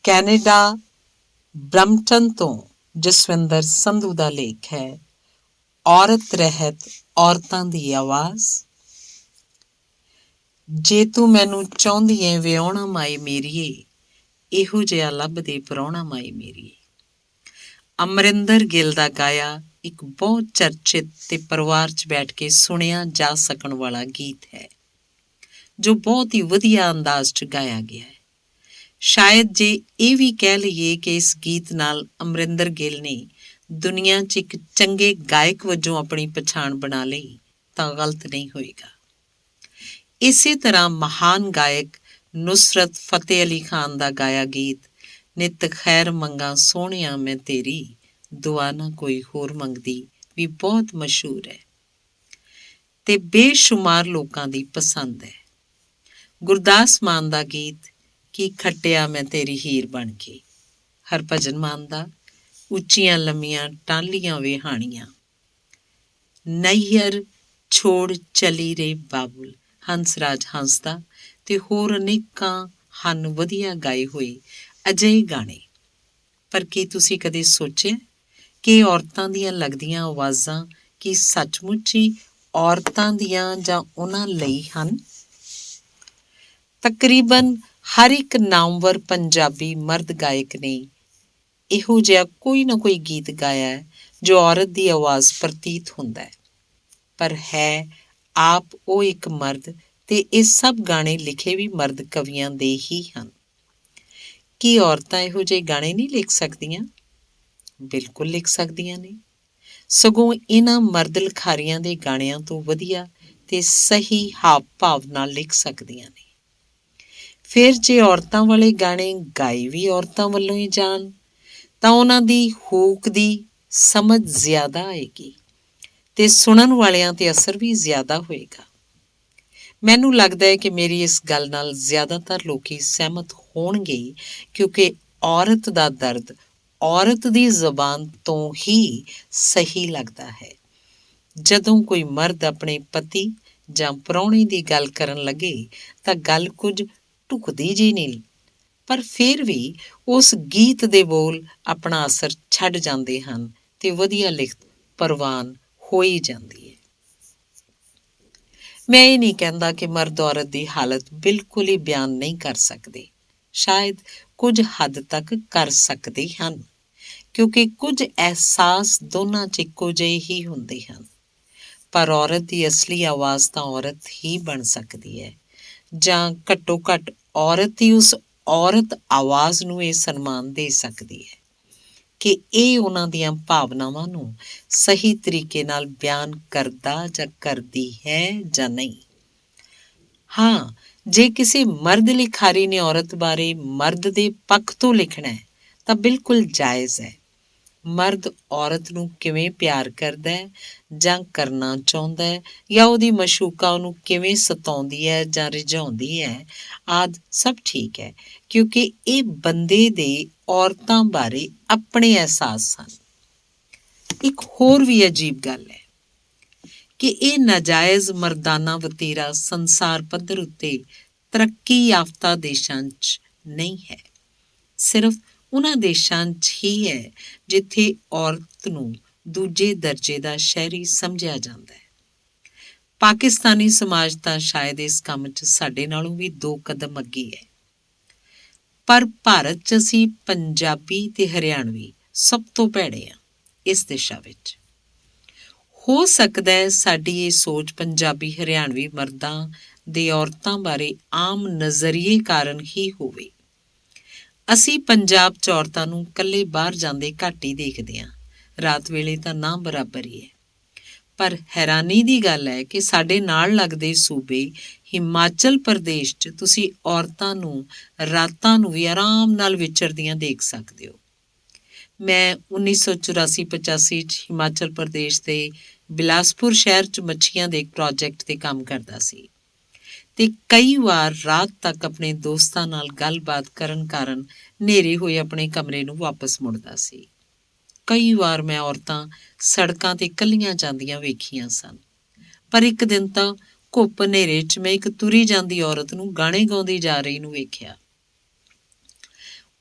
Canada ਬਰੰਪਟਨ ਤੋਂ ਜਸਵਿੰਦਰ ਸੰਧੂ ਦਾ ਲੇਖ ਹੈ ਔਰਤ ਰਹਿਤ ਔਰਤਾਂ ਦੀ ਆਵਾਜ਼। ਜੇ ਤੂੰ ਮੈਨੂੰ ਚਾਹੁੰਦੀ ਏ ਵਿਆਹੁਣਾ ਮਾਏ ਮੇਰੀਏ, ਇਹੋ ਜਿਹਾ ਲੱਭਦੇ ਪ੍ਰਾਹੁਣਾ ਮਾਏ ਮੇਰੀਏ। ਅਮਰਿੰਦਰ ਗਿੱਲ ਦਾ ਗਾਇਆ ਇੱਕ ਬਹੁਤ ਚਰਚਿਤ ਤੇ ਪਰਿਵਾਰ 'ਚ ਬੈਠ ਕੇ ਸੁਣਿਆ ਜਾ ਸਕਣ ਵਾਲਾ ਗੀਤ ਹੈ, ਜੋ ਬਹੁਤ ਹੀ ਵਧੀਆ ਅੰਦਾਜ਼ 'ਚ ਗਾਇਆ ਗਿਆ ਹੈ। ਸ਼ਾਇਦ ਜੇ ਇਹ ਵੀ ਕਹਿ ਲਈਏ ਕਿ ਇਸ ਗੀਤ ਨਾਲ ਅਮਰਿੰਦਰ ਗਿੱਲ ਨੇ ਦੁਨੀਆ 'ਚ ਇੱਕ ਚੰਗੇ ਗਾਇਕ ਵਜੋਂ ਆਪਣੀ ਪਛਾਣ ਬਣਾ ਲਈ ਤਾਂ ਗਲਤ ਨਹੀਂ ਹੋਏਗਾ। ਇਸੇ ਤਰ੍ਹਾਂ ਮਹਾਨ ਗਾਇਕ ਨੁਸਰਤ ਫਤਿਹ ਅਲੀ ਖਾਨ ਦਾ ਗਾਇਆ ਗੀਤ ਨਿੱਤ ਖੈਰ ਮੰਗਾ ਸੋਹਣਿਆ ਮੈਂ ਤੇਰੀ, ਦੁਆ ਨਾ ਕੋਈ ਹੋਰ ਮੰਗਦੀ ਵੀ ਬਹੁਤ ਮਸ਼ਹੂਰ ਹੈ ਤੇ ਬੇਸ਼ੁਮਾਰ ਲੋਕਾਂ ਦੀ ਪਸੰਦ ਹੈ। ਗੁਰਦਾਸ ਮਾਨ ਦਾ ਗੀਤ ਕੀ ਖੱਟਿਆ ਮੈਂ ਤੇਰੀ ਹੀਰ ਬਣ ਕੇ, ਹਰਭਜਨ ਮਾਨ ਦਾ ਉੱਚੀਆਂ ਲੰਮੀਆਂ ਟਾਹਲੀਆਂ ਵੇਹਾਣੀਆਂ, ਨਈਹਰ ਛੋੜ ਚਲੀ ਰੇ ਬਾਬੁਲ, ਹੰਸਰਾਜ ਹੰਸ ਦਾ ਤੇ ਹੋਰ ਅਨੇਕਾਂ ਹਨ ਵਧੀਆ ਗਾਏ ਹੋਏ ਅਜਿਹੇ ਗਾਣੇ। ਪਰ ਕੀ ਤੁਸੀਂ ਕਦੇ ਸੋਚਿਆ ਕਿ ਔਰਤਾਂ ਦੀਆਂ ਲੱਗਦੀਆਂ ਆਵਾਜ਼ਾਂ ਕੀ ਸੱਚਮੁੱਚ ਹੀ ਔਰਤਾਂ ਦੀਆਂ ਜਾਂ ਉਹਨਾਂ ਲਈ ਹਨ? ਤਕਰੀਬਨ ਹਰ ਇੱਕ ਨਾਮਵਰ ਪੰਜਾਬੀ ਮਰਦ ਗਾਇਕ ਨੇ ਇਹੋ ਜਿਹਾ ਕੋਈ ਨਾ ਕੋਈ ਗੀਤ ਗਾਇਆ ਹੈ ਜੋ ਔਰਤ ਦੀ ਆਵਾਜ਼ ਪ੍ਰਤੀਤ ਹੁੰਦਾ ਹੈ, ਪਰ ਹੈ ਆਪ ਉਹ ਇੱਕ ਮਰਦ ਤੇ ਇਹ ਸਭ ਗਾਣੇ ਲਿਖੇ ਵੀ ਮਰਦ ਕਵੀਆਂ ਦੇ ਹੀ ਹਨ। ਕੀ ਔਰਤਾਂ ਇਹੋ ਜਿਹੇ ਗਾਣੇ ਨਹੀਂ ਲਿਖ ਸਕਦੀਆਂ? ਬਿਲਕੁਲ ਲਿਖ ਸਕਦੀਆਂ ਨੇ, ਸਗੋਂ ਇਹਨਾਂ ਮਰਦ ਲਿਖਾਰੀਆਂ ਦੇ ਗਾਣਿਆਂ ਤੋਂ ਵਧੀਆ ਤੇ ਸਹੀ ਹਾਵ ਭਾਵ ਨਾਲ ਲਿਖ ਸਕਦੀਆਂ ਨੇ। ਫਿਰ ਜੇ ਔਰਤਾਂ ਵਾਲੇ ਗਾਣੇ ਗਾਏ ਵੀ ਔਰਤਾਂ ਵੱਲੋਂ ਹੀ ਜਾਣ ਤਾਂ ਉਹਨਾਂ ਦੀ ਹੂਕ ਦੀ ਸਮਝ ਜ਼ਿਆਦਾ ਆਏਗੀ ਤੇ ਸੁਣਨ ਵਾਲਿਆਂ ਤੇ ਅਸਰ ਵੀ ਜ਼ਿਆਦਾ ਹੋਏਗਾ। ਮੈਨੂੰ ਲੱਗਦਾ ਹੈ ਕਿ ਮੇਰੀ ਇਸ ਗੱਲ ਨਾਲ ਜ਼ਿਆਦਾਤਰ ਲੋਕੀ ਸਹਿਮਤ ਹੋਣਗੇ, ਕਿਉਂਕਿ ਔਰਤ ਦਾ ਦਰਦ ਔਰਤ ਦੀ ਜ਼ੁਬਾਨ ਤੋਂ ਹੀ ਸਹੀ ਲੱਗਦਾ ਹੈ। ਜਦੋਂ ਕੋਈ ਮਰਦ ਆਪਣੇ ਪਤੀ ਜਾਂ ਪ੍ਰਾਹੁਣੇ ਦੀ ਗੱਲ ਕਰਨ ਲੱਗੇ ਤਾਂ ਗੱਲ ਕੁਝ ਢੁਕਦੀ ਜੀ ਨਹੀਂ, ਪਰ ਫਿਰ ਵੀ ਉਸ ਗੀਤ ਦੇ ਬੋਲ ਆਪਣਾ ਅਸਰ ਛੱਡ ਜਾਂਦੇ ਹਨ ਤੇ ਵਧੀਆ ਲਿਖਤ ਪ੍ਰਵਾਨ ਹੋ ਹੀ ਜਾਂਦੀ ਹੈ। ਮੈਂ ਇਹ ਨਹੀਂ ਕਹਿੰਦਾ ਕਿ ਮਰਦ ਔਰਤ ਦੀ ਹਾਲਤ ਬਿਲਕੁਲ ਹੀ ਬਿਆਨ ਨਹੀਂ ਕਰ ਸਕਦੇ, ਸ਼ਾਇਦ ਕੁਝ ਹੱਦ ਤੱਕ ਕਰ ਸਕਦੇ ਹਨ, ਕਿਉਂਕਿ ਕੁਝ ਅਹਿਸਾਸ ਦੋਨਾਂ 'ਚ ਇੱਕੋ ਜਿਹੇ ਹੀ ਹੁੰਦੇ ਹਨ। ਪਰ ਔਰਤ ਦੀ ਅਸਲੀ ਆਵਾਜ਼ ਤਾਂ ਔਰਤ ਹੀ ਬਣ ਸਕਦੀ ਹੈ, ਜਾਂ ਘੱਟੋ ਘੱਟ ਔਰਤ ਹੀ ਉਸ ਔਰਤ ਆਵਾਜ਼ ਨੂੰ ਇਹ ਸਨਮਾਨ ਦੇ ਸਕਦੀ ਹੈ ਕਿ ਇਹ ਉਹਨਾਂ ਦੀਆਂ ਭਾਵਨਾਵਾਂ ਨੂੰ ਸਹੀ ਤਰੀਕੇ ਨਾਲ ਬਿਆਨ ਕਰਦਾ ਜਾਂ ਕਰਦੀ ਹੈ ਜਾਂ ਨਹੀਂ। ਹਾਂ, ਜੇ ਕਿਸੇ ਮਰਦ ਲਿਖਾਰੀ ਨੇ ਔਰਤ ਬਾਰੇ ਮਰਦ ਦੇ ਪੱਖ ਤੋਂ ਲਿਖਣਾ ਹੈ ਤਾਂ ਬਿਲਕੁਲ ਜਾਇਜ਼ ਹੈ। ਮਰਦ ਔਰਤ ਨੂੰ ਕਿਵੇਂ ਪਿਆਰ ਕਰਦਾ ਹੈ ਜਾਂ ਕਰਨਾ ਚਾਹੁੰਦਾ ਹੈ, ਜਾਂ ਉਹਦੀ ਮਸ਼ੂਕਾ ਉਹਨੂੰ ਕਿਵੇਂ ਸਤਾਉਂਦੀ ਹੈ ਜਾਂ ਰਿਝਾਉਂਦੀ ਹੈ, ਆਦਿ ਸਭ ਠੀਕ ਹੈ, ਕਿਉਂਕਿ ਇਹ ਬੰਦੇ ਦੇ ਔਰਤਾਂ ਬਾਰੇ ਆਪਣੇ ਅਹਿਸਾਸ ਹਨ। ਇੱਕ ਹੋਰ ਵੀ ਅਜੀਬ ਗੱਲ ਹੈ ਕਿ ਇਹ ਨਾਜਾਇਜ਼ ਮਰਦਾਨਾ ਵਤੀਰਾ ਸੰਸਾਰ ਪੱਧਰ ਉੱਤੇ ਤਰੱਕੀ ਯਾਫਤਾ ਦੇਸ਼ਾਂ 'ਚ ਨਹੀਂ ਹੈ, ਸਿਰਫ ਉਹਨਾਂ ਦੇਸ਼ਾਂ 'ਚ ਹੀ ਹੈ ਜਿੱਥੇ ਔਰਤ ਨੂੰ ਦੂਜੇ ਦਰਜੇ ਦਾ ਸ਼ਹਿਰੀ ਸਮਝਿਆ ਜਾਂਦਾ ਹੈ। ਪਾਕਿਸਤਾਨੀ ਸਮਾਜ ਤਾਂ ਸ਼ਾਇਦ ਇਸ ਕੰਮ 'ਚ ਸਾਡੇ ਨਾਲੋਂ ਵੀ 2 ਕਦਮ ਅੱਗੇ ਹੈ, ਪਰ ਭਾਰਤ 'ਚ ਅਸੀਂ ਪੰਜਾਬੀ ਤੇ ਹਰਿਆਣਵੀ ਸਭ ਤੋਂ ਭੈੜੇ ਹਾਂ ਇਸ ਦਿਸ਼ਾ ਵਿੱਚ। ਹੋ ਸਕਦਾ ਹੈ ਸਾਡੀ ਇਹ ਸੋਚ ਪੰਜਾਬੀ ਹਰਿਆਣਵੀ ਮਰਦਾਂ ਦੇ ਔਰਤਾਂ ਬਾਰੇ ਆਮ ਨਜ਼ਰੀਏ ਕਾਰਨ ਹੀ ਹੋਵੇ। ਅਸੀਂ ਪੰਜਾਬ 'ਚ ਔਰਤਾਂ ਨੂੰ ਇਕੱਲੇ ਬਾਹਰ ਜਾਂਦੇ ਘੱਟ ਹੀ ਦੇਖਦੇ ਹਾਂ, ਰਾਤ ਵੇਲੇ ਤਾਂ ਨਾ ਬਰਾਬਰ ਹੀ ਹੈ। ਪਰ ਹੈਰਾਨੀ ਦੀ ਗੱਲ ਹੈ ਕਿ ਸਾਡੇ ਨਾਲ ਲੱਗਦੇ ਸੂਬੇ ਹਿਮਾਚਲ ਪ੍ਰਦੇਸ਼ 'ਚ ਤੁਸੀਂ ਔਰਤਾਂ ਨੂੰ ਰਾਤਾਂ ਨੂੰ ਵੀ ਆਰਾਮ ਨਾਲ ਵਿਚਰਦੀਆਂ ਦੇਖ ਸਕਦੇ ਹੋ। ਮੈਂ 1984-85 'ਚ ਹਿਮਾਚਲ ਪ੍ਰਦੇਸ਼ ਦੇ ਬਿਲਾਸਪੁਰ ਸ਼ਹਿਰ 'ਚ ਮੱਛੀਆਂ ਦੇ ਇੱਕ ਪ੍ਰੋਜੈਕਟ 'ਤੇ ਕੰਮ ਕਰਦਾ ਸੀ ਤੇ ਕਈ ਵਾਰ ਰਾਤ ਤੱਕ ਆਪਣੇ ਦੋਸਤਾਂ ਨਾਲ ਗੱਲਬਾਤ ਕਰਨ ਕਾਰਨ ਹਨੇਰੇ ਹੋਏ ਆਪਣੇ ਕਮਰੇ ਨੂੰ ਵਾਪਸ ਮੁੜਦਾ ਸੀ। ਕਈ ਵਾਰ ਮੈਂ ਔਰਤਾਂ ਸੜਕਾਂ 'ਤੇ ਇਕੱਲੀਆਂ ਜਾਂਦੀਆਂ ਵੇਖੀਆਂ ਸਨ, ਪਰ ਇੱਕ ਦਿਨ ਤਾਂ ਘੁੱਪ ਹਨੇਰੇ 'ਚ ਮੈਂ ਇੱਕ ਤੁਰੀ ਜਾਂਦੀ ਔਰਤ ਨੂੰ ਗਾਣੇ ਗਾਉਂਦੀ ਜਾ ਰਹੀ ਨੂੰ ਵੇਖਿਆ।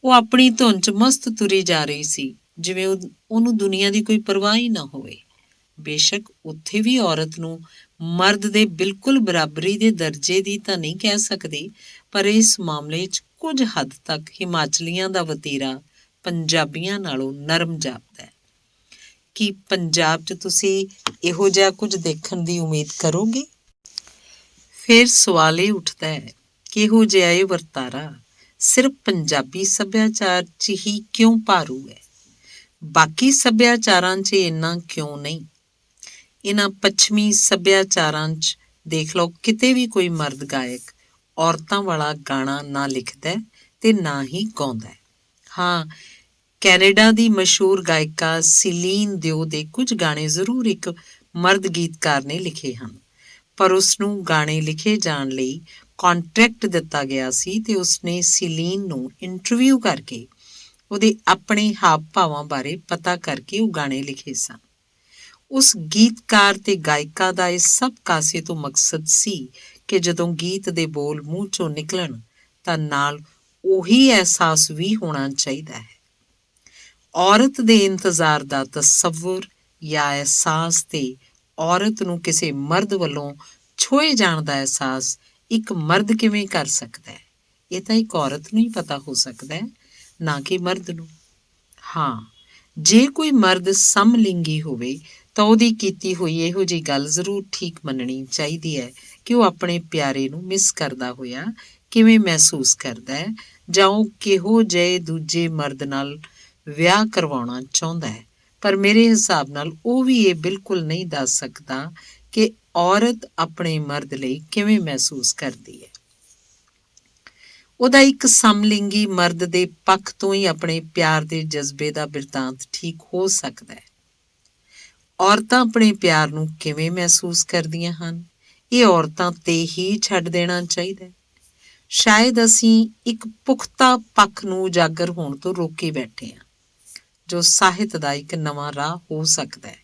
ਉਹ ਆਪਣੀ ਧੁਨ 'ਚ ਮਸਤ ਤੁਰੀ ਜਾ ਰਹੀ ਸੀ, ਜਿਵੇਂ ਉਹਨੂੰ ਦੁਨੀਆ ਦੀ ਕੋਈ ਪਰਵਾਹ ਹੀ ਨਾ ਹੋਵੇ। ਬੇਸ਼ੱਕ ਉੱਥੇ ਵੀ ਔਰਤ ਨੂੰ ਮਰਦ ਦੇ ਬਿਲਕੁਲ ਬਰਾਬਰੀ ਦੇ ਦਰਜੇ ਦੀ ਤਾਂ ਨਹੀਂ ਕਹਿ ਸਕਦੇ, ਪਰ ਇਸ ਮਾਮਲੇ 'ਚ ਕੁਝ ਹੱਦ ਤੱਕ ਹਿਮਾਚਲੀਆਂ ਦਾ ਵਤੀਰਾ ਪੰਜਾਬੀਆਂ ਨਾਲੋਂ ਨਰਮ ਜਾਪਦਾ ਹੈ। ਕੀ ਪੰਜਾਬ 'ਚ ਤੁਸੀਂ ਇਹੋ ਜਿਹਾ ਕੁਝ ਦੇਖਣ ਦੀ ਉਮੀਦ ਕਰੋਗੇ? ਫਿਰ ਸਵਾਲ ਇਹ ਉੱਠਦਾ ਹੈ, ਕਿਹੋ ਜਿਹਾ ਇਹ ਵਰਤਾਰਾ ਸਿਰਫ ਪੰਜਾਬੀ ਸੱਭਿਆਚਾਰ 'ਚ ਹੀ ਕਿਉਂ ਭਾਰੂ ਹੈ? ਬਾਕੀ ਸੱਭਿਆਚਾਰਾਂ 'ਚ ਇੰਨਾ ਕਿਉਂ ਨਹੀਂ? ਇਹਨਾਂ ਪੱਛਮੀ ਸੱਭਿਆਚਾਰਾਂ 'ਚ ਦੇਖ ਲਓ, ਕਿਤੇ ਵੀ ਕੋਈ ਮਰਦ ਗਾਇਕ ਔਰਤਾਂ ਵਾਲਾ ਗਾਣਾ ਨਾ ਲਿਖਦਾ ਤੇ ਨਾ ਹੀ ਗਾਉਂਦਾ। ਹਾਂ, ਕੈਨੇਡਾ ਦੀ ਮਸ਼ਹੂਰ ਗਾਇਕਾ ਸਿਲੀਨ ਦਿਓ ਦੇ ਕੁਝ ਗਾਣੇ ਜ਼ਰੂਰ ਇੱਕ ਮਰਦ ਗੀਤਕਾਰ ਨੇ ਲਿਖੇ ਹਨ, ਪਰ ਉਸਨੂੰ ਗਾਣੇ ਲਿਖੇ ਜਾਣ ਲਈ ਕੰਟਰੈਕਟ ਦਿੱਤਾ ਗਿਆ ਸੀ ਤੇ ਉਸਨੇ ਸਿਲੀਨ ਨੂੰ ਇੰਟਰਵਿਊ ਕਰਕੇ ਉਹਦੇ ਆਪਣੇ ਹਾਵ ਭਾਵਾਂ ਬਾਰੇ ਪਤਾ ਕਰਕੇ ਉਹ ਗਾਣੇ ਲਿਖੇ ਸਨ। ਉਸ ਗੀਤਕਾਰ ਤੇ ਗਾਇਕਾ ਦਾ ਇਸ ਸਭ ਕਾਸੇ ਤੋਂ ਮਕਸਦ ਸੀ ਕਿ ਜਦੋਂ ਗੀਤ ਦੇ ਬੋਲ ਮੂੰਹ ਚੋਂ ਨਿਕਲਣ ਤਾਂ ਨਾਲ ਉਹੀ ਅਹਿਸਾਸ ਵੀ ਹੋਣਾ ਚਾਹੀਦਾ ਹੈ। ਔਰਤ ਦੇ ਇੰਤਜ਼ਾਰ ਦਾ ਤਸੱਵੁਰ ਜਾਂ ਅਹਿਸਾਸ ਤੇ ਔਰਤ ਨੂੰ ਕਿਸੇ ਮਰਦ ਵੱਲੋਂ ਛੋਏ ਜਾਣ ਦਾ ਅਹਿਸਾਸ ਇੱਕ ਮਰਦ ਕਿਵੇਂ ਕਰ ਸਕਦਾ ਹੈ? ਇਹ ਤਾਂ ਇੱਕ ਔਰਤ ਨੂੰ ਹੀ ਪਤਾ ਹੋ ਸਕਦਾ ਹੈ, ਨਾ ਕਿ ਮਰਦ ਨੂੰ। ਹਾਂ, ਜੇ ਕੋਈ ਮਰਦ ਸਮਲਿੰਗੀ ਹੋਵੇ ਤਾਂ ਉਹਦੀ ਕੀਤੀ ਹੋਈ ਇਹੋ ਜਿਹੀ ਗੱਲ ਜ਼ਰੂਰ ਠੀਕ ਮੰਨਣੀ ਚਾਹੀਦੀ ਹੈ ਕਿ ਉਹ ਆਪਣੇ ਪਿਆਰੇ ਨੂੰ ਮਿਸ ਕਰਦਾ ਹੋਇਆ ਕਿਵੇਂ ਮਹਿਸੂਸ ਕਰਦਾ ਹੈ, ਜਾਂ ਉਹ ਕਿਹੋ ਜਿਹੇ ਦੂਜੇ ਮਰਦ ਨਾਲ ਵਿਆਹ ਕਰਵਾਉਣਾ ਚਾਹੁੰਦਾ ਹੈ। ਪਰ ਮੇਰੇ ਹਿਸਾਬ ਨਾਲ ਉਹ ਵੀ ਇਹ ਬਿਲਕੁਲ ਨਹੀਂ ਦੱਸ ਸਕਦਾ ਕਿ ਔਰਤ ਆਪਣੇ ਮਰਦ ਲਈ ਕਿਵੇਂ ਮਹਿਸੂਸ ਕਰਦੀ ਹੈ। ਉਹਦਾ ਇੱਕ ਸਮਲਿੰਗੀ ਮਰਦ ਦੇ ਪੱਖ ਤੋਂ ਹੀ ਆਪਣੇ ਪਿਆਰ ਦੇ ਜਜ਼ਬੇ ਦਾ ਬਿਰਤਾਂਤ ਠੀਕ ਹੋ ਸਕਦਾ ਹੈ। ਔਰਤਾਂ ਆਪਣੇ ਪਿਆਰ ਨੂੰ ਕਿਵੇਂ ਮਹਿਸੂਸ ਕਰਦੀਆਂ ਹਨ, ਇਹ ਔਰਤਾਂ ਤੇ ਹੀ ਛੱਡ ਦੇਣਾ ਚਾਹੀਦਾ ਹੈ। ਸ਼ਾਇਦ ਅਸੀਂ ਇੱਕ ਪੁਖਤਾ ਪੱਖ ਨੂੰ ਉਜਾਗਰ ਹੋਣ ਤੋਂ ਰੋਕੇ ਬੈਠੇ ਹਾਂ, ਜੋ ਸਾਹਿਤ ਦਾ ਇੱਕ ਨਵਾਂ ਰਾਹ ਹੋ ਸਕਦਾ ਹੈ।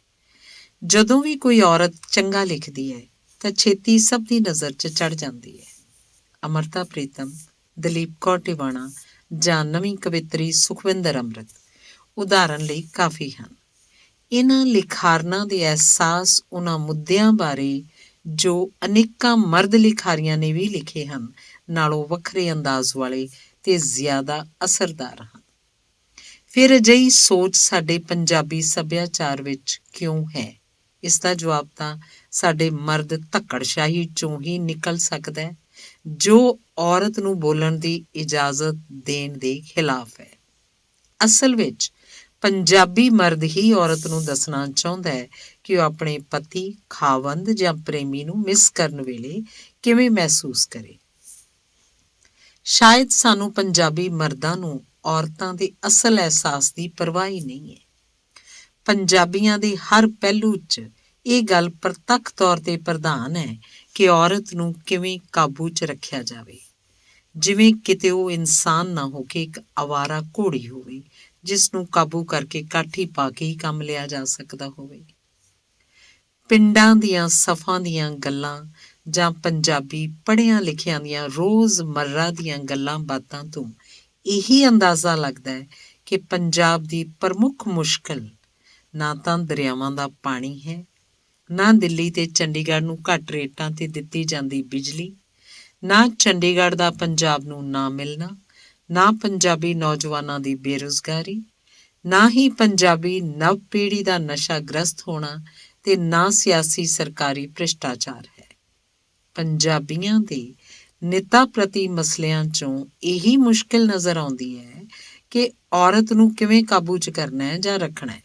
ਜਦੋਂ ਵੀ ਕੋਈ ਔਰਤ ਚੰਗਾ ਲਿਖਦੀ ਹੈ ਤਾਂ ਛੇਤੀ ਸਭ ਦੀ ਨਜ਼ਰ 'ਚ ਚੜ੍ਹ ਜਾਂਦੀ ਹੈ। ਅਮਰਤਾ ਪ੍ਰੀਤਮ, ਦਲੀਪ ਕੌਰ ਟਿਵਾਣਾ ਜਾਂ ਨਵੀਂ ਕਵਿੱਤਰੀ ਸੁਖਵਿੰਦਰ ਅੰਮ੍ਰਿਤ ਉਦਾਹਰਨ ਲਈ ਕਾਫੀ ਹਨ। ਇਹਨਾਂ ਲਿਖਾਰਨਾਂ ਦੇ ਅਹਿਸਾਸ ਉਹਨਾਂ ਮੁੱਦਿਆਂ ਬਾਰੇ ਜੋ ਅਨੇਕਾਂ ਮਰਦ ਲਿਖਾਰੀਆਂ ਨੇ ਵੀ ਲਿਖੇ ਹਨ ਨਾਲੋਂ ਵੱਖਰੇ ਅੰਦਾਜ਼ ਵਾਲੇ ਤੇ ਜ਼ਿਆਦਾ ਅਸਰਦਾਰ ਹਨ। ਫਿਰ ਅਜਿਹੀ ਸੋਚ ਸਾਡੇ ਪੰਜਾਬੀ ਸੱਭਿਆਚਾਰ ਵਿੱਚ ਕਿਉਂ ਹੈ? ਇਸ ਦਾ ਜਵਾਬ ਤਾਂ ਸਾਡੇ ਮਰਦ ਧੱਕੜਸ਼ਾਹੀ 'ਚੋਂ ਹੀ ਨਿਕਲ ਸਕਦਾ ਹੈ, ਜੋ ਔਰਤ ਨੂੰ ਬੋਲਣ ਦੀ ਇਜਾਜ਼ਤ ਦੇਣ ਦੇ ਖਿਲਾਫ ਹੈ। ਅਸਲ ਵਿੱਚ ਪੰਜਾਬੀ ਮਰਦ ਹੀ ਔਰਤ ਨੂੰ ਦੱਸਣਾ ਚਾਹੁੰਦਾ ਹੈ ਕਿ ਉਹ ਆਪਣੇ ਪਤੀ, ਖਾਵੰਦ ਜਾਂ ਪ੍ਰੇਮੀ ਨੂੰ ਮਿਸ ਕਰਨ ਵੇਲੇ ਕਿਵੇਂ ਮਹਿਸੂਸ ਕਰੇ। ਸ਼ਾਇਦ ਸਾਨੂੰ ਪੰਜਾਬੀ ਮਰਦਾਂ ਨੂੰ ਔਰਤਾਂ ਦੇ ਅਸਲ ਅਹਿਸਾਸ ਦੀ ਪਰਵਾਹ ਹੀ ਨਹੀਂ ਹੈ। ਪੰਜਾਬੀਆਂ ਦੇ ਹਰ ਪਹਿਲੂ 'ਚ ਇਹ ਗੱਲ ਪ੍ਰਤੱਖ ਤੌਰ ਤੇ ਪ੍ਰਧਾਨ ਹੈ ਕਿ ਔਰਤ ਨੂੰ ਕਿਵੇਂ ਕਾਬੂ 'ਚ ਰੱਖਿਆ ਜਾਵੇ, ਜਿਵੇਂ ਕਿਤੇ ਉਹ ਇਨਸਾਨ ਨਾ ਹੋ ਕੇ ਇੱਕ ਅਵਾਰਾ ਘੋੜੀ ਹੋਵੇ ਜਿਸ ਨੂੰ ਕਾਬੂ ਕਰਕੇ ਕਾਠੀ ਪਾ ਕੇ ਹੀ ਕੰਮ ਲਿਆ ਜਾ ਸਕਦਾ ਹੋਵੇ। ਪਿੰਡਾਂ ਦੀਆਂ ਸਫਾਂ ਦੀਆਂ ਗੱਲਾਂ ਜਾਂ ਪੰਜਾਬੀ ਪੜ੍ਹਿਆਂ ਲਿਖਿਆਂ ਦੀਆਂ ਰੋਜ਼ਮर्रा ਦੀਆਂ ਗੱਲਾਂ ਬਾਤਾਂ ਤੋਂ ਇਹੀ ਅੰਦਾਜ਼ਾ ਲੱਗਦਾ ਹੈ ਕਿ ਪੰਜਾਬ ਦੀ ਪ੍ਰਮੁੱਖ ਮੁਸ਼ਕਲ ਨਾ ਤਾਂ ਦਰਿਆਵਾਂ ਦਾ ਪਾਣੀ ਹੈ, ਨਾ ਦਿੱਲੀ ਤੇ ਚੰਡੀਗੜ੍ਹ ਨੂੰ ਘੱਟ ਰੇਟਾਂ ਤੇ ਦਿੱਤੀ ਜਾਂਦੀ ਬਿਜਲੀ, ਨਾ ਚੰਡੀਗੜ੍ਹ ਦਾ ਪੰਜਾਬ ਨੂੰ ਨਾ ਮਿਲਣਾ, ਨਾ ਪੰਜਾਬੀ ਨੌਜਵਾਨਾਂ ਦੀ ਬੇਰੁਜ਼ਗਾਰੀ, ਨਾ ਹੀ ਪੰਜਾਬੀ ਨਵ ਪੀੜ੍ਹੀ ਦਾ ਨਸ਼ਾਗ੍ਰਸਤ ਹੋਣਾ ਤੇ ਨਾ ਸਿਆਸੀ ਸਰਕਾਰੀ ਭ੍ਰਿਸ਼ਟਾਚਾਰ ਹੈ। ਪੰਜਾਬੀਆਂ ਦੇ ਨਿੱਤਾ ਪ੍ਰਤੀ ਮਸਲਿਆਂ 'ਚੋਂ ਇਹੀ ਮੁਸ਼ਕਿਲ ਨਜ਼ਰ ਆਉਂਦੀ ਹੈ ਕਿ ਔਰਤ ਨੂੰ ਕਿਵੇਂ ਕਾਬੂ 'ਚ ਕਰਨਾ ਹੈ ਜਾਂ ਰੱਖਣਾ ਹੈ।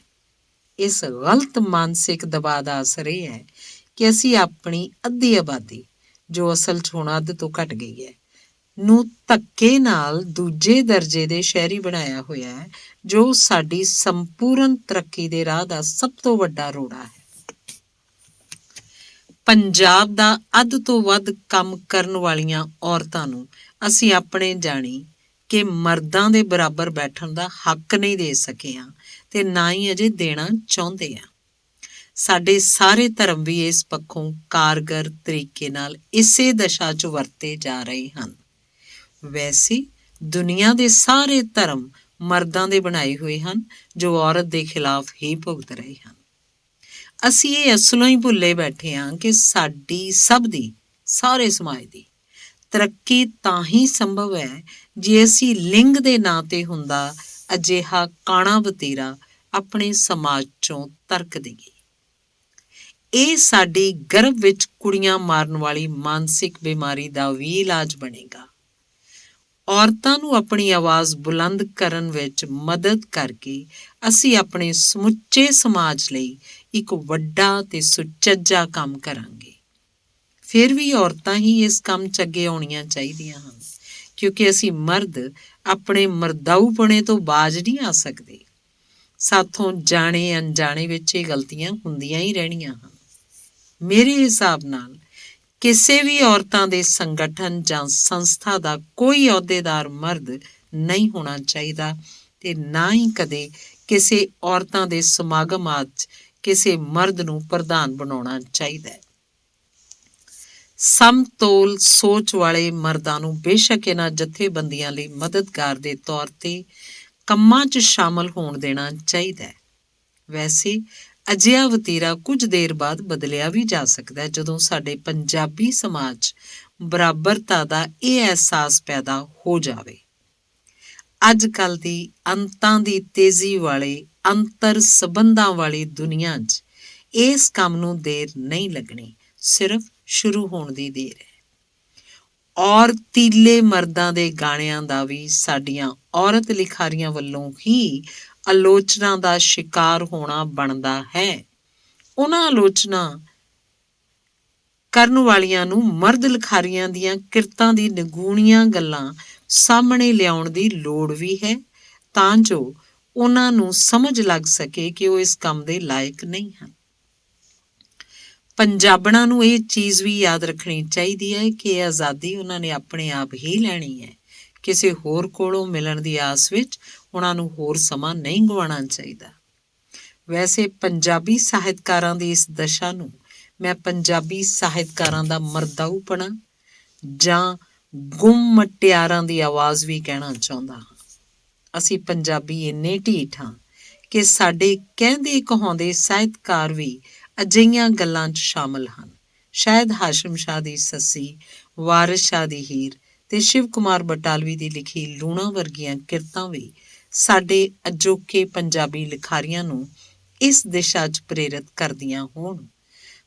ਇਸ ਗਲਤ ਮਾਨਸਿਕ ਦਬਾਅ ਦਾ ਅਸਰ ਇਹ ਹੈ ਕਿ ਅਸੀਂ ਆਪਣੀ ਅੱਧੀ ਆਬਾਦੀ, ਜੋ ਅਸਲ 'ਚ ਹੁਣ ਅੱਧ ਤੋਂ ਘੱਟ ਗਈ ਹੈ, ਨੂੰ ਧੱਕੇ ਨਾਲ ਦੂਜੇ ਦਰਜੇ ਦੇ ਸ਼ਹਿਰੀ ਬਣਾਇਆ ਹੋਇਆ ਹੈ, ਜੋ ਸਾਡੀ ਸੰਪੂਰਨ ਤਰੱਕੀ ਦੇ ਰਾਹ ਦਾ ਸਭ ਤੋਂ ਵੱਡਾ ਰੋੜਾ ਹੈ। ਪੰਜਾਬ ਦਾ ਅੱਧ ਤੋਂ ਵੱਧ ਕੰਮ ਕਰਨ ਵਾਲੀਆਂ ਔਰਤਾਂ ਨੂੰ ਅਸੀਂ ਆਪਣੇ ਜਾਣੀ ਕਿ ਮਰਦਾਂ ਦੇ ਬਰਾਬਰ ਬੈਠਣ ਦਾ ਹੱਕ ਨਹੀਂ ਦੇ ਸਕੇ ਹਾਂ ਤੇ ਨਾ ਹੀ ਅਜੇ ਦੇਣਾ ਚਾਹੁੰਦੇ ਹਾਂ। ਸਾਡੇ ਸਾਰੇ ਧਰਮ ਵੀ ਇਸ ਪੱਖੋਂ ਕਾਰਗਰ ਤਰੀਕੇ ਨਾਲ ਇਸੇ ਦਸ਼ਾ 'ਚ ਵਰਤੇ ਜਾ ਰਹੇ ਹਨ। ਵੈਸੇ ਦੁਨੀਆ ਦੇ ਸਾਰੇ ਧਰਮ ਮਰਦਾਂ ਦੇ ਬਣਾਏ ਹੋਏ ਹਨ ਜੋ ਔਰਤ ਦੇ ਖਿਲਾਫ ਹੀ ਭੁਗਤ ਰਹੇ ਹਨ। ਅਸੀਂ ਇਹ ਅਸਲੋਂ ਹੀ ਭੁੱਲੇ ਬੈਠੇ ਹਾਂ ਕਿ ਸਾਡੀ ਸਭ ਦੀ, ਸਾਰੇ ਸਮਾਜ ਦੀ ਤਰੱਕੀ ਤਾਂ ਹੀ ਸੰਭਵ ਹੈ ਜੇ ਅਸੀਂ ਲਿੰਗ ਦੇ ਨਾਂ 'ਤੇ ਹੁੰਦਾ ਅਜਿਹਾ ਕਾਣਾ ਵਤੀਰਾ ਆਪਣੇ ਸਮਾਜ 'ਚੋਂ ਤਰਕ ਦੇਈਏ। ਇਹ ਸਾਡੀ ਗਰਭ ਵਿੱਚ ਕੁੜੀਆਂ ਮਾਰਨ ਵਾਲੀ ਮਾਨਸਿਕ ਬਿਮਾਰੀ ਦਾ ਵੀ ਇਲਾਜ ਬਣੇਗਾ। ਔਰਤਾਂ ਨੂੰ ਆਪਣੀ ਆਵਾਜ਼ ਬੁਲੰਦ ਕਰਨ ਵਿੱਚ ਮਦਦ ਕਰਕੇ ਅਸੀਂ ਆਪਣੇ ਸਮੁੱਚੇ ਸਮਾਜ ਲਈ ਇੱਕ ਵੱਡਾ ਤੇ ਸੁਚੱਜਾ ਕੰਮ ਕਰਾਂਗੇ। ਫਿਰ ਵੀ ਔਰਤਾਂ ਹੀ ਇਸ ਕੰਮ 'ਚ ਅੱਗੇ ਆਉਣੀਆਂ ਚਾਹੀਦੀਆਂ ਹਨ, ਕਿਉਂਕਿ ਅਸੀਂ ਮਰਦ ਆਪਣੇ ਮਰਦਾਊਪਣੇ ਤੋਂ ਬਾਜ਼ ਨਹੀਂ ਆ ਸਕਦੇ। ਸਾਥੋਂ ਜਾਣੇ ਅਣਜਾਣੇ ਵਿੱਚ ਇਹ ਗਲਤੀਆਂ ਹੁੰਦੀਆਂ ਹੀ ਰਹਿਣੀਆਂ ਹਨ। ਮੇਰੇ ਹਿਸਾਬ ਨਾਲ ਕਿਸੇ ਵੀ ਔਰਤਾਂ ਦੇ ਸੰਗਠਨ ਜਾਂ ਸੰਸਥਾ ਦਾ ਕੋਈ ਅਹੁਦੇਦਾਰ ਮਰਦ ਨਹੀਂ ਹੋਣਾ ਚਾਹੀਦਾ ਤੇ ਨਾ ਹੀ ਕਦੇ ਕਿਸੇ ਔਰਤਾਂ ਦੇ ਸਮਾਗਮਾਂ 'ਚ ਕਿਸੇ ਮਰਦ ਨੂੰ ਪ੍ਰਧਾਨ ਬਣਾਉਣਾ ਚਾਹੀਦਾ ਹੈ। ਸਮਤੋਲ ਸੋਚ ਵਾਲੇ ਮਰਦਾਂ ਨੂੰ ਬੇਸ਼ੱਕ ਇਹਨਾਂ ਜਥੇਬੰਦੀਆਂ ਲਈ ਮਦਦਗਾਰ ਦੇ ਤੌਰ 'ਤੇ ਕੰਮਾਂ 'ਚ ਸ਼ਾਮਲ ਹੋਣ ਦੇਣਾ ਚਾਹੀਦਾ ਹੈ। ਵੈਸੇ ਅਜਿਹਾ ਵਤੀਰਾ ਕੁਝ ਦੇਰ ਬਾਅਦ ਬਦਲਿਆ ਵੀ ਜਾ ਸਕਦਾ ਹੈ, ਜਦੋਂ ਸਾਡੇ ਪੰਜਾਬੀ ਸਮਾਜ ਬਰਾਬਰਤਾ ਦਾ ਇਹ ਅਹਿਸਾਸ ਪੈਦਾ ਹੋ ਜਾਵੇ। ਅੱਜ ਕੱਲ੍ਹ ਦੀ ਅੰਤਾਂ ਦੀ ਤੇਜ਼ੀ ਵਾਲੇ ਅੰਤਰ ਸੰਬੰਧਾਂ ਵਾਲੀ ਦੁਨੀਆ 'ਚ ਇਸ ਕੰਮ ਨੂੰ ਦੇਰ ਨਹੀਂ ਲੱਗਣੀ, ਸਿਰਫ ਸ਼ੁਰੂ ਹੋਣ ਦੀ ਦੇਰ ਹੈ। ਔਰ ਤੀਲੇ ਮਰਦਾਂ ਦੇ ਗਾਣਿਆਂ ਦਾ ਵੀ ਸਾਡੀਆਂ ਔਰਤ ਲਿਖਾਰੀਆਂ ਵੱਲੋਂ ਹੀ ਆਲੋਚਨਾ ਦਾ ਸ਼ਿਕਾਰ ਹੋਣਾ ਬਣਦਾ ਹੈ। ਉਹਨਾਂ ਆਲੋਚਨਾ ਕਰਨ ਵਾਲਿਆਂ ਨੂੰ ਮਰਦ ਲਿਖਾਰੀਆਂ ਦੀਆਂ ਕਿਰਤਾਂ ਦੀ ਨਿਗੂਣੀਆਂ ਗੱਲਾਂ ਸਾਹਮਣੇ ਲਿਆਉਣ ਦੀ ਲੋੜ ਵੀ ਹੈ, ਤਾਂ ਜੋ ਉਹਨਾਂ ਨੂੰ ਸਮਝ ਲੱਗ ਸਕੇ ਕਿ ਉਹ ਇਸ ਕੰਮ ਦੇ ਲਾਇਕ ਨਹੀਂ ਹਨ। ਪੰਜਾਬਣਾਂ ਨੂੰ ਇਹ ਚੀਜ਼ ਵੀ ਯਾਦ ਰੱਖਣੀ ਚਾਹੀਦੀ ਹੈ ਕਿ ਇਹ ਆਜ਼ਾਦੀ ਉਹਨਾਂ ਨੇ ਆਪਣੇ ਆਪ ਹੀ ਲੈਣੀ ਹੈ। ਕਿਸੇ ਹੋਰ ਕੋਲੋਂ ਮਿਲਣ ਦੀ ਆਸ ਵਿੱਚ ਉਹਨਾਂ ਨੂੰ ਹੋਰ ਸਮਾਂ ਨਹੀਂ ਗਵਾਉਣਾ ਚਾਹੀਦਾ। ਵੈਸੇ ਪੰਜਾਬੀ ਸਾਹਿਤਕਾਰਾਂ ਦੀ ਇਸ ਦਸ਼ਾ ਨੂੰ ਮੈਂ ਪੰਜਾਬੀ ਸਾਹਿਤਕਾਰਾਂ ਦਾ ਮਰਦਾਊਪਣਾ ਜਾਂ ਗੁੰਮ ਮਟਿਆਰਾਂ ਦੀ ਆਵਾਜ਼ ਵੀ ਕਹਿਣਾ ਚਾਹੁੰਦਾ ਹਾਂ। ਅਸੀਂ ਪੰਜਾਬੀ ਇੰਨੇ ਢੀਠ ਹਾਂ ਕਿ ਸਾਡੇ ਕਹਿੰਦੇ ਕਹਾਉਂਦੇ ਸਾਹਿਤਕਾਰ ਵੀ ਅਜਿਹੀਆਂ ਗੱਲਾਂ 'ਚ ਸ਼ਾਮਲ ਹਨ। ਸ਼ਾਇਦ ਹਾਸ਼ਮ ਸ਼ਾਹ ਦੀ ਸੱਸੀ, ਵਾਰਿਸ ਸ਼ਾਹ ਦੀ ਹੀਰ ਤੇ ਸ਼ਿਵ ਕੁਮਾਰ ਬਟਾਲਵੀ ਦੀ ਲਿਖੀ ਲੂਣਾ ਵਰਗੀਆਂ ਕਿਰਤਾਂ ਵੀ ਸਾਡੇ ਅਜੋਕੇ ਪੰਜਾਬੀ ਲਿਖਾਰੀਆਂ ਨੂੰ ਇਸ ਦਿਸ਼ਾ 'ਚ ਪ੍ਰੇਰਿਤ ਕਰਦੀਆਂ ਹੋਣ।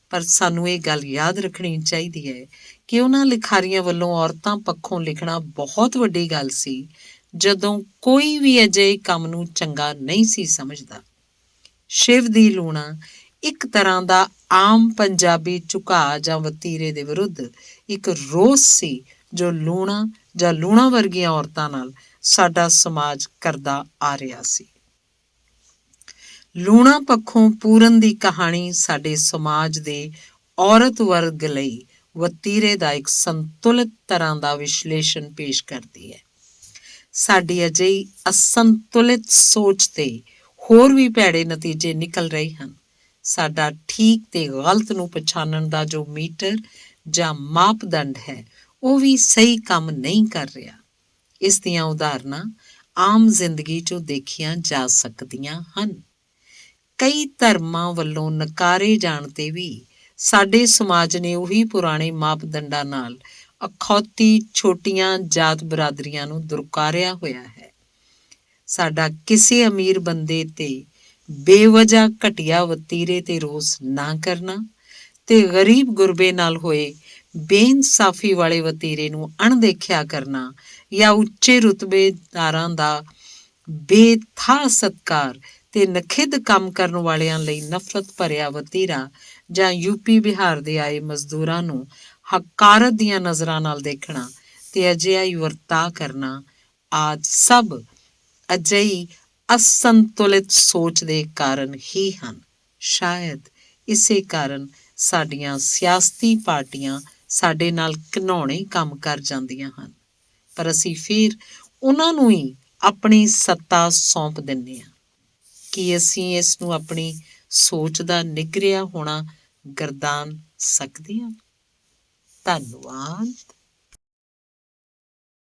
ਪਰ ਸਾਨੂੰ ਇਹ ਗੱਲ ਯਾਦ ਰੱਖਣੀ ਚਾਹੀਦੀ ਹੈ ਕਿ ਉਹਨਾਂ ਲਿਖਾਰੀਆਂ ਵੱਲੋਂ ਔਰਤਾਂ ਪੱਖੋਂ ਲਿਖਣਾ ਬਹੁਤ ਵੱਡੀ ਗੱਲ ਸੀ, ਜਦੋਂ ਕੋਈ ਵੀ ਅਜਿਹੇ ਕੰਮ ਨੂੰ ਚੰਗਾ ਨਹੀਂ ਸੀ ਸਮਝਦਾ। ਸ਼ਿਵ ਦੀ ਲੂਣਾ ਇੱਕ ਤਰ੍ਹਾਂ ਦਾ ਆਮ ਪੰਜਾਬੀ ਝੁਕਾਅ ਜਾਂ ਵਤੀਰੇ ਦੇ ਵਿਰੁੱਧ ਇੱਕ ਰੋਸ ਸੀ, ਜੋ ਲੂਣਾ ਜਾਂ ਲੂਣਾ ਵਰਗੀਆਂ ਔਰਤਾਂ ਨਾਲ ਸਾਡਾ ਸਮਾਜ ਕਰਦਾ ਆ ਰਿਹਾ ਸੀ। ਲੂਣਾ ਪੱਖੋਂ ਪੂਰਨ ਦੀ ਕਹਾਣੀ ਸਾਡੇ ਸਮਾਜ ਦੇ ਔਰਤ ਵਰਗ ਲਈ ਵਤੀਰੇ ਦਾ ਇੱਕ ਸੰਤੁਲਿਤ ਤਰ੍ਹਾਂ ਦਾ ਵਿਸ਼ਲੇਸ਼ਣ ਪੇਸ਼ ਕਰਦੀ ਹੈ। ਸਾਡੀ ਅਜਿਹੀ ਅਸੰਤੁਲਿਤ ਸੋਚ ਤੇ ਹੋਰ ਵੀ ਭੈੜੇ ਨਤੀਜੇ ਨਿਕਲ ਰਹੇ ਹਨ। ਸਾਡਾ ਠੀਕ ਤੇ ਗਲਤ ਨੂੰ ਪਛਾਣਨ ਦਾ ਜੋ ਮੀਟਰ ਜਾਂ ਮਾਪਦੰਡ ਹੈ, ਉਹ ਵੀ ਸਹੀ ਕੰਮ ਨਹੀਂ ਕਰ ਰਿਹਾ। ਇਸ ਦੀਆਂ ਉਦਾਹਰਨਾਂ ਆਮ ਜ਼ਿੰਦਗੀ 'ਚੋਂ ਦੇਖੀਆਂ ਜਾ ਸਕਦੀਆਂ ਹਨ। ਕਈ ਧਰਮਾਂ ਵੱਲੋਂ ਨਕਾਰੇ ਜਾਣ 'ਤੇ ਵੀ ਸਾਡੇ ਸਮਾਜ ਨੇ ਉਹੀ ਪੁਰਾਣੇ ਮਾਪਦੰਡਾਂ ਨਾਲ ਅਖੌਤੀ ਛੋਟੀਆਂ ਜਾਤ ਬਰਾਦਰੀਆਂ ਨੂੰ ਦੁਰਕਾਰਿਆ ਹੋਇਆ ਹੈ। ਸਾਡਾ ਕਿਸੇ ਅਮੀਰ ਬੰਦੇ ਤੇ ਬੇਵਜ੍ਹਾ ਘਟੀਆ ਵਤੀਰੇ ਤੇ ਰੋਸ ਨਾ ਕਰਨਾ ਤੇ ਗਰੀਬ ਗੁਰਬੇ ਨਾਲ ਹੋਏ ਬੇਇਨਸਾਫੀ ਵਾਲੇ ਵਤੀਰੇ ਨੂੰ ਅਣਦੇਖਿਆ ਕਰਨਾ, ਜਾਂ ਉੱਚੇ ਰੁਤਬੇਦਾਰਾਂ ਦਾ ਬੇਥਾਹ ਸਤਿਕਾਰ ਤੇ ਨਖਿੱਧ ਕੰਮ ਕਰਨ ਵਾਲਿਆਂ ਲਈ ਨਫ਼ਰਤ ਭਰਿਆ ਵਤੀਰਾ, ਜਾਂ ਯੂਪੀ ਬਿਹਾਰ ਦੇ ਆਏ ਮਜ਼ਦੂਰਾਂ ਨੂੰ ਹਕਾਰਤ ਦੀਆਂ ਨਜ਼ਰਾਂ ਨਾਲ ਦੇਖਣਾ ਤੇ ਅਜਿਹਾ ਹੀ ਵਰਤਾਅ ਕਰਨਾ, ਆਦਿ ਸਭ ਅਜਿਹੀ ਅਸੰਤੁਲਿਤ ਸੋਚ ਦੇ ਕਾਰਨ ਹੀ ਹਨ। ਸ਼ਾਇਦ ਇਸੇ ਕਾਰਨ ਸਾਡੀਆਂ ਸਿਆਸਤੀ ਪਾਰਟੀਆਂ ਸਾਡੇ ਨਾਲ ਘਿਨਾਉਣੇ ਕੰਮ ਕਰ ਜਾਂਦੀਆਂ ਹਨ, ਪਰ ਅਸੀਂ ਫਿਰ ਉਹਨਾਂ ਨੂੰ ਹੀ ਆਪਣੀ ਸੱਤਾ ਸੌਂਪ ਦਿੰਦੇ ਹਾਂ। ਕੀ ਅਸੀਂ ਇਸ ਨੂੰ ਆਪਣੀ ਸੋਚ ਦਾ ਨਿਗਰਿਆ ਹੋਣਾ ਗਰਦਾਨ ਸਕਦੇ ਹਾਂ? ਧੰਨਵਾਦ।